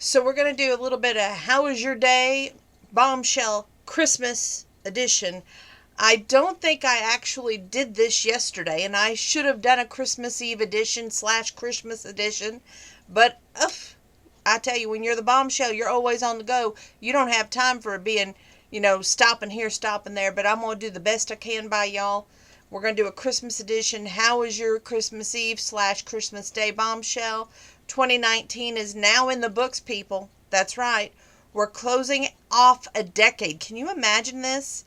So we're going to do a little bit of How Was Your Day? Bombshell Christmas edition. I don't think I actually did this yesterday, and I should have done a Christmas Eve edition / Christmas edition, but I tell you, when you're the bombshell, you're always on the go. You don't have time for being, stopping here, stopping there, but I'm going to do the best I can by y'all. We're going to do a Christmas edition. How was your Christmas Eve / Christmas Day bombshell? 2019 is now in the books, people. That's right. We're closing off a decade. Can you imagine this?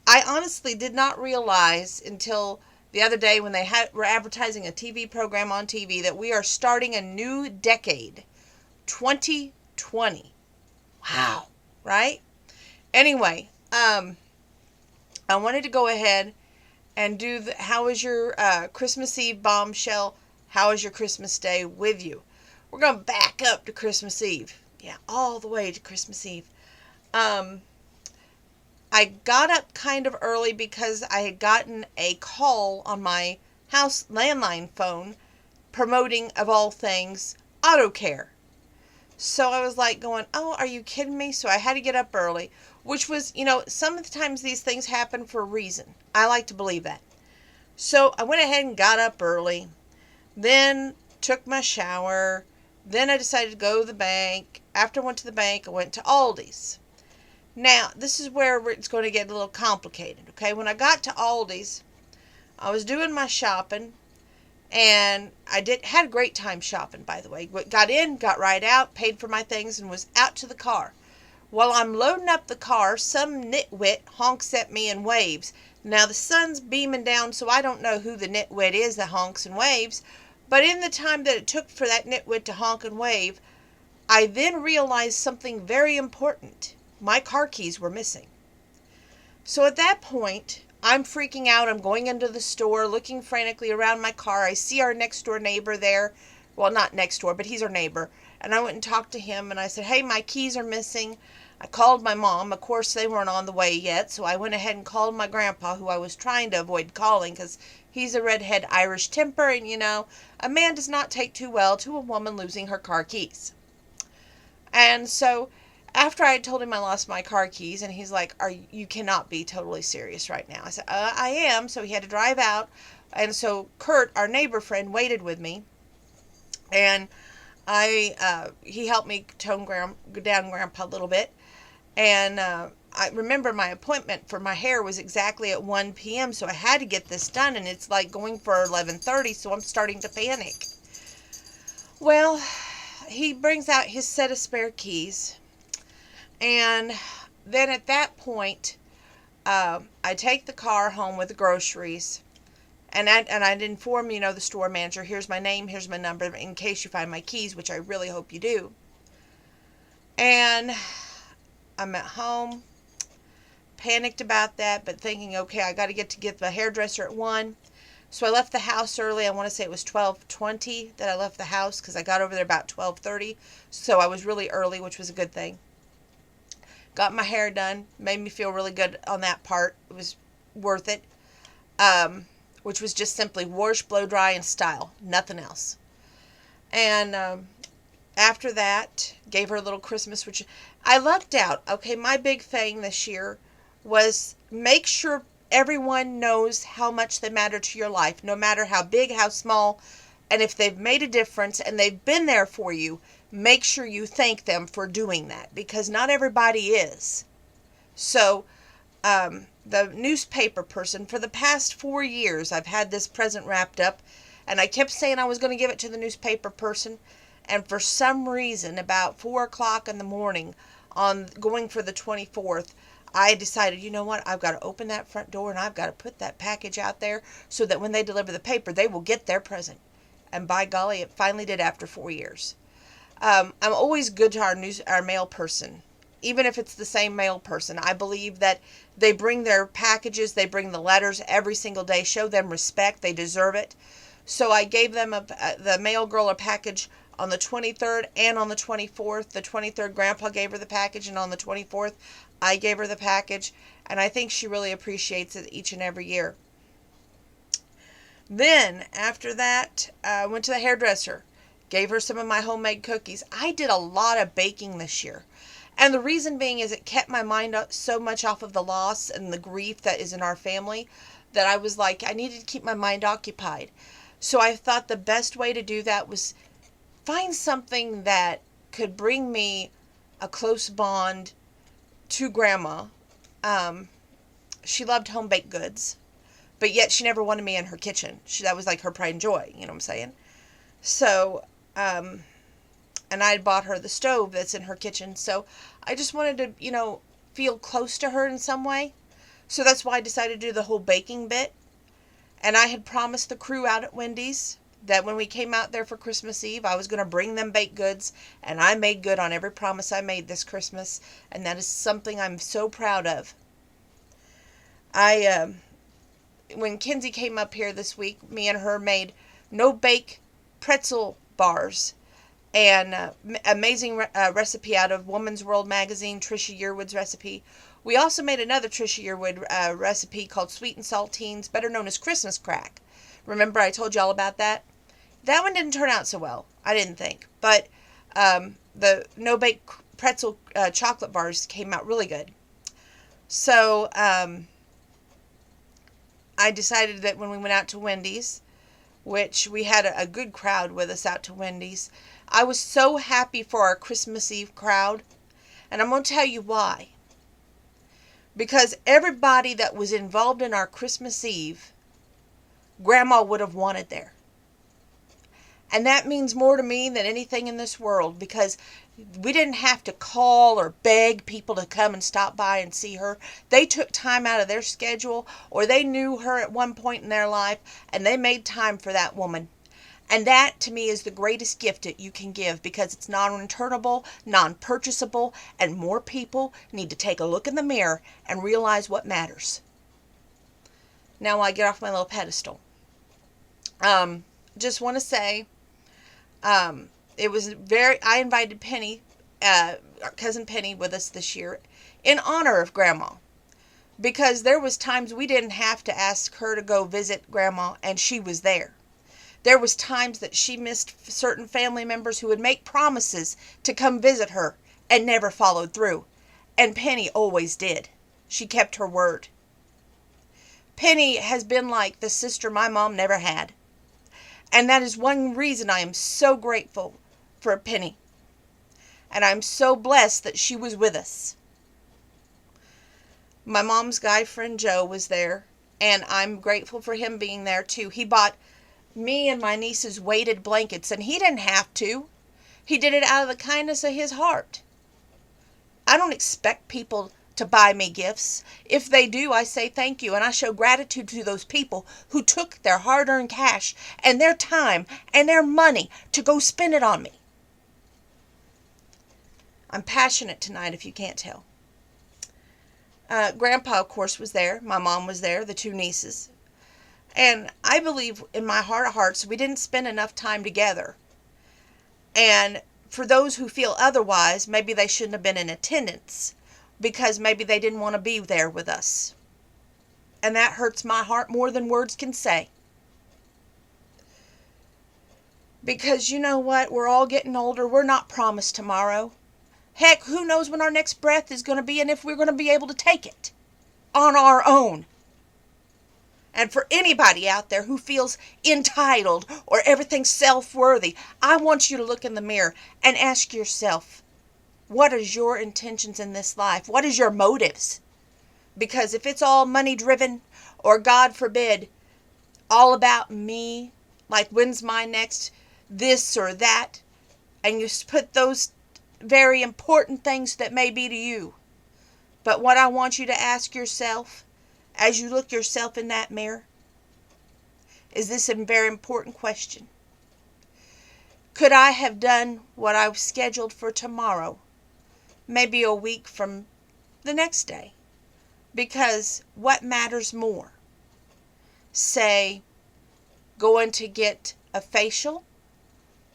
I honestly did not realize until the other day when they were advertising a TV program on TV that we are starting a new decade. 2020. Wow. Right? Anyway, I wanted to go ahead and do how was your Christmas Eve bombshell? How was your Christmas Day with you? We're going to back up to Christmas Eve. Yeah, all the way to Christmas Eve. I got up kind of early because I had gotten a call on my house landline phone promoting, of all things, auto care. So I was like going, oh, are you kidding me? So I had to get up early, which was, sometimes these things happen for a reason. I like to believe that. So I went ahead and got up early, then took my shower, then I decided to go to the bank. After I went to the bank, I went to Aldi's. Now, this is where it's going to get a little complicated, okay? When I got to Aldi's, I was doing my shopping, and I had a great time shopping, by the way. Got in, got right out, paid for my things, and was out to the car. While I'm loading up the car, some nitwit honks at me and waves. Now, the sun's beaming down, so I don't know who the nitwit is that honks and waves, but in the time that it took for that nitwit to honk and wave, I then realized something very important. My car keys were missing. So at that point, I'm freaking out. I'm going into the store, looking frantically around my car. I see our next door neighbor there. Well, not next door, but he's our neighbor. And I went and talked to him, and I said, hey, my keys are missing. I called my mom. Of course, they weren't on the way yet, so I went ahead and called my grandpa, who I was trying to avoid calling because he's a redhead Irish temper, and, a man does not take too well to a woman losing her car keys. And so after I had told him I lost my car keys, and he's like, you cannot be totally serious right now. I said, I am. So he had to drive out. And so Kurt, our neighbor friend, waited with me. And he helped me tone down Grandpa a little bit. And I remember my appointment for my hair was exactly at 1 p.m. So I had to get this done. And it's like going for 11:30. So I'm starting to panic. Well, he brings out his set of spare keys. And then at that point, I take the car home with the groceries. And I'd inform, the store manager, here's my name, here's my number, in case you find my keys, which I really hope you do. And I'm at home, panicked about that, but thinking, okay, I got to get the hairdresser at 1. So I left the house early. I want to say it was 12:20 that I left the house because I got over there about 12:30. So I was really early, which was a good thing. Got my hair done. Made me feel really good on that part. It was worth it. Which was just simply wash, blow dry, and style. Nothing else. And after that, gave her a little Christmas, which I lucked out. Okay, my big thing this year was make sure everyone knows how much they matter to your life, no matter how big, how small, and if they've made a difference and they've been there for you, make sure you thank them for doing that, because not everybody is. So, the newspaper person, for the past 4 years, I've had this present wrapped up, and I kept saying I was going to give it to the newspaper person, and for some reason, about 4 o'clock in the morning, on going for the 24th, I decided, you know what, I've got to open that front door, and I've got to put that package out there, so that when they deliver the paper, they will get their present. And by golly, it finally did after 4 years. I'm always good to our mail person, even if it's the same mail person. I believe that they bring their packages, they bring the letters every single day. Show them respect. They deserve it. So I gave them the mail girl a package on the 23rd and on the 24th. The 23rd, Grandpa gave her the package, and on the 24th, I gave her the package. And I think she really appreciates it each and every year. Then, after that, I went to the hairdresser. Gave her some of my homemade cookies. I did a lot of baking this year. And the reason being is it kept my mind so much off of the loss and the grief that is in our family that I was like, I needed to keep my mind occupied. So I thought the best way to do that was find something that could bring me a close bond to Grandma. She loved home baked goods, but yet she never wanted me in her kitchen. That was like her pride and joy, you know what I'm saying? So, and I had bought her the stove that's in her kitchen, so I just wanted to, feel close to her in some way. So that's why I decided to do the whole baking bit. And I had promised the crew out at Wendy's that when we came out there for Christmas Eve, I was going to bring them baked goods, and I made good on every promise I made this Christmas, and that is something I'm so proud of. When Kinsey came up here this week, me and her made no-bake pretzel bars, and amazing recipe out of Woman's World magazine, Trisha Yearwood's recipe. We also made another Trisha Yearwood recipe called Sweet and Saltines, better known as Christmas Crack. Remember I told you all about that? That one didn't turn out so well, I didn't think. But the no-bake pretzel chocolate bars came out really good. So I decided that when we went out to Wendy's, which we had a good crowd with us out to Wendy's, I was so happy for our Christmas Eve crowd. And I'm going to tell you why. Because everybody that was involved in our Christmas Eve, Grandma would have wanted there. And that means more to me than anything in this world, because we didn't have to call or beg people to come and stop by and see her. They took time out of their schedule, or they knew her at one point in their life, and they made time for that woman. And that, to me, is the greatest gift that you can give, because it's non-returnable, non-purchasable, and more people need to take a look in the mirror and realize what matters. Now I get off my little pedestal. Just want to say, it was I invited Penny, our cousin Penny, with us this year in honor of Grandma, because there was times we didn't have to ask her to go visit Grandma, and she was there. There was times that she missed certain family members who would make promises to come visit her and never followed through. And Penny always did. She kept her word. Penny has been like the sister my mom never had. And that is one reason I am so grateful for Penny. And I'm so blessed that she was with us. My mom's guy friend Joe was there, and I'm grateful for him being there too. He bought me and my nieces weighted blankets, and he didn't have to. He did it out of the kindness of his heart. I don't expect people to buy me gifts. If they do, I say thank you, and I show gratitude to those people who took their hard-earned cash and their time and their money to go spend it on me. I'm passionate tonight, if you can't tell. Grandpa, of course, was there. My mom was there, the two nieces. And I believe in my heart of hearts we didn't spend enough time together. And for those who feel otherwise, maybe they shouldn't have been in attendance, because maybe they didn't want to be there with us. And that hurts my heart more than words can say. Because you know what? We're all getting older. We're not promised tomorrow. Heck, who knows when our next breath is going to be and if we're going to be able to take it on our own. And for anybody out there who feels entitled or everything self-worthy, I want you to look in the mirror and ask yourself, what is your intentions in this life? What is your motives? Because if it's all money-driven, or God forbid, all about me, like when's my next this or that, and you put those very important things that may be to you. But what I want you to ask yourself, as you look yourself in that mirror, is this a very important question. Could I have done what I was scheduled for tomorrow, maybe a week from the next day? Because what matters more? Say, going to get a facial,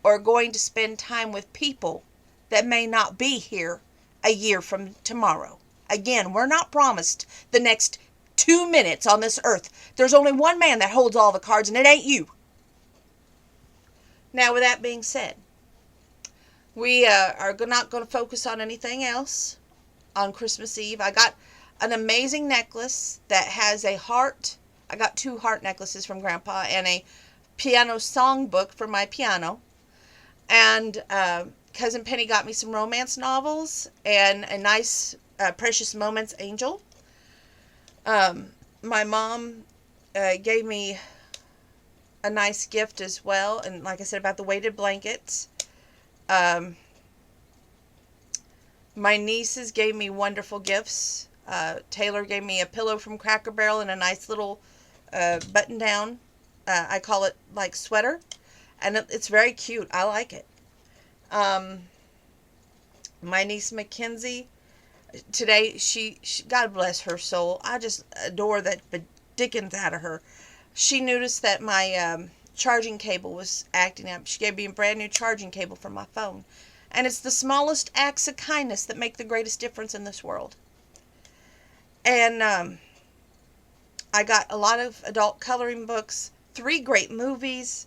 or going to spend time with people that may not be here a year from tomorrow? Again, we're not promised the next 2 minutes on this earth. There's only one man that holds all the cards, and it ain't you. Now, with that being said, We are not going to focus on anything else on Christmas Eve. I got an amazing necklace that has a heart. I got 2 heart necklaces from Grandpa and a piano songbook for my piano. And Cousin Penny got me some romance novels and a nice Precious Moments angel. My mom gave me a nice gift as well. And like I said about the weighted blankets. My nieces gave me wonderful gifts. Taylor gave me a pillow from Cracker Barrel and a nice little button down. I call it like sweater. And it's very cute. I like it. My niece Mackenzie, today, she God bless her soul. I just adore the dickens out of her. She noticed that my charging cable was acting up. She gave me a brand new charging cable for my phone. And it's the smallest acts of kindness that make the greatest difference in this world. And I got a lot of adult coloring books, 3 great movies,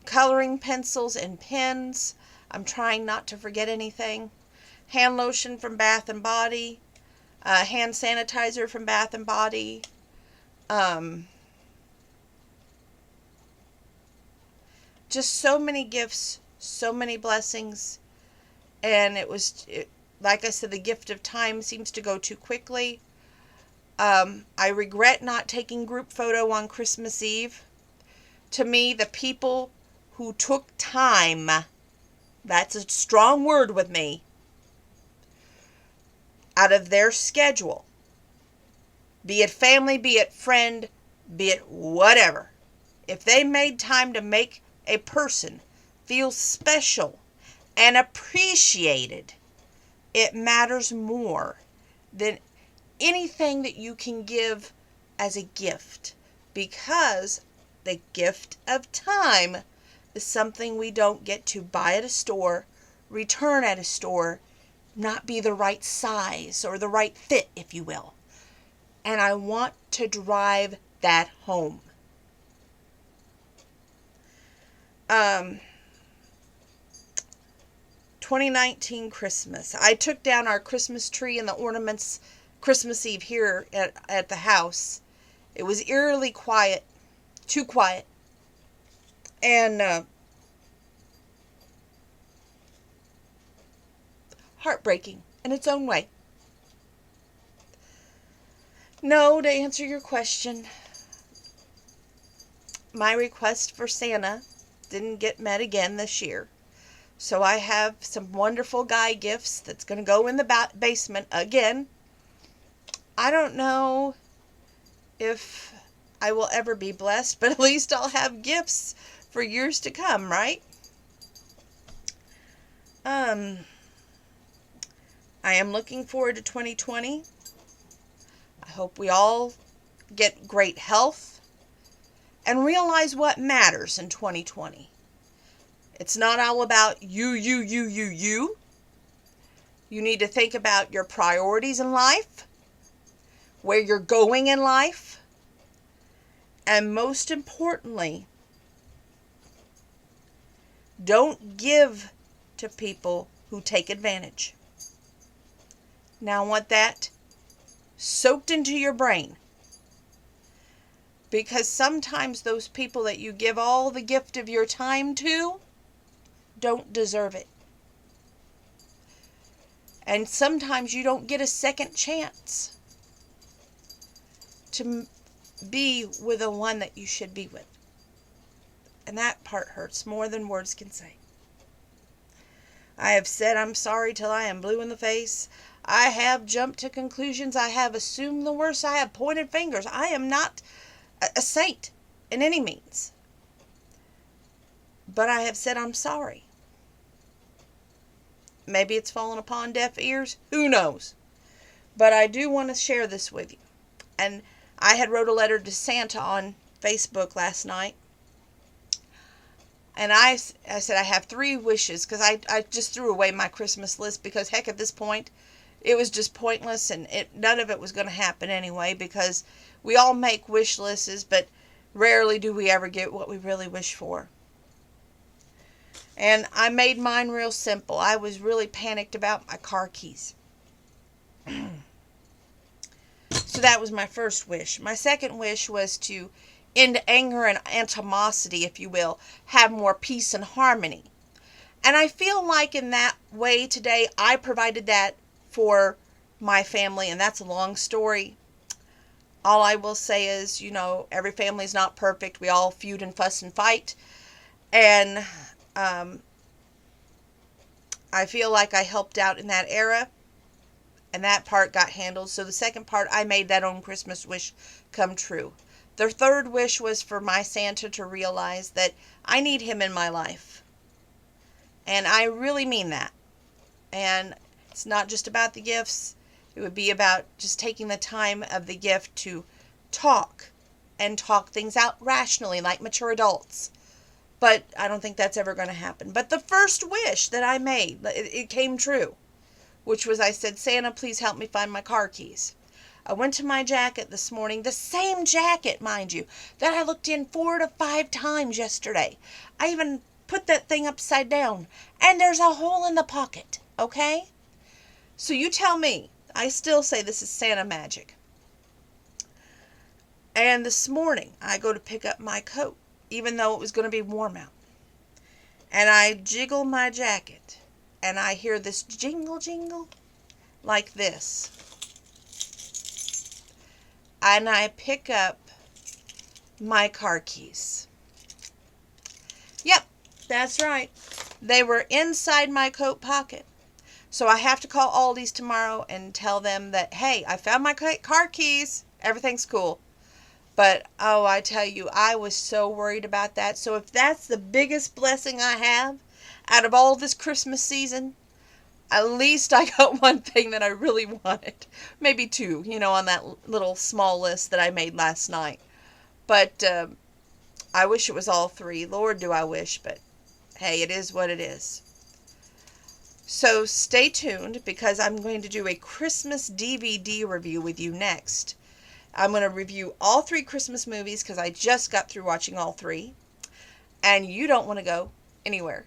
coloring pencils and pens. I'm trying not to forget anything. Hand lotion from Bath and Body, hand sanitizer from Bath and Body. Just so many gifts, so many blessings. And like I said, the gift of time seems to go too quickly. I regret not taking group photo on Christmas Eve. To me, the people who took time, that's a strong word with me, out of their schedule, be it family, be it friend, be it whatever, if they made time to make a person feel special and appreciated, it matters more than anything that you can give as a gift, because the gift of time is something we don't get to buy at a store, return at a store, not be the right size or the right fit, if you will. And I want to drive that home. 2019 Christmas. I took down our Christmas tree and the ornaments Christmas Eve here at the house. It was eerily quiet. Too quiet. And heartbreaking in its own way. No, to answer your question, my request for Santa didn't get met again this year. So I have some wonderful guy gifts that's going to go in the basement again. I don't know if I will ever be blessed, but at least I'll have gifts for years to come, right? I am looking forward to 2020. I hope we all get great health and realize what matters in 2020. It's not all about you. You need to think about your priorities in life, where you're going in life, and most importantly, don't give to people who take advantage. Now I want that soaked into your brain. Because sometimes those people that you give all the gift of your time to don't deserve it. And sometimes you don't get a second chance to be with the one that you should be with. And that part hurts more than words can say. I have said I'm sorry till I am blue in the face. I have jumped to conclusions. I have assumed the worst. I have pointed fingers. I am not a saint in any means. But I have said I'm sorry. Maybe it's fallen upon deaf ears. Who knows? But I do want to share this with you. And I had wrote a letter to Santa on Facebook last night. And I said I have 3 wishes, because I just threw away my Christmas list, because heck, at this point it was just pointless, and none of it was going to happen anyway, because we all make wish lists, but rarely do we ever get what we really wish for. And I made mine real simple. I was really panicked about my car keys. So that was my first wish. My second wish was to end anger and animosity, if you will, have more peace and harmony. And I feel like in that way today, I provided that for my family, and that's a long story. All I will say is, every family is not perfect. We all feud and fuss and fight. And I feel like I helped out in that era, and that part got handled. So the second part, I made that own Christmas wish come true. The third wish was for my Santa to realize that I need him in my life. And I really mean that. And it's not just about the gifts. It would be about just taking the time of the gift to talk and talk things out rationally like mature adults. But I don't think that's ever going to happen. But the first wish that I made, it came true, which was I said, Santa, please help me find my car keys. I went to my jacket this morning, the same jacket, mind you, that I looked in 4 to 5 times yesterday. I even put that thing upside down, and there's a hole in the pocket, okay? So you tell me. I still say this is Santa magic. And this morning, I go to pick up my coat, even though it was going to be warm out. And I jiggle my jacket, and I hear this jingle, jingle, like this. And I pick up my car keys. Yep, that's right. They were inside my coat pocket. So I have to call Aldi's tomorrow and tell them that, hey, I found my car keys. Everything's cool. But, oh, I tell you, I was so worried about that. So if that's the biggest blessing I have out of all this Christmas season, at least I got one thing that I really wanted. Maybe 2, on that little small list that I made last night. But I wish it was all 3. Lord, do I wish. But, hey, it is what it is. So stay tuned, because I'm going to do a Christmas DVD review with you next. I'm going to review all 3 Christmas movies, because I just got through watching all 3. And you don't want to go anywhere.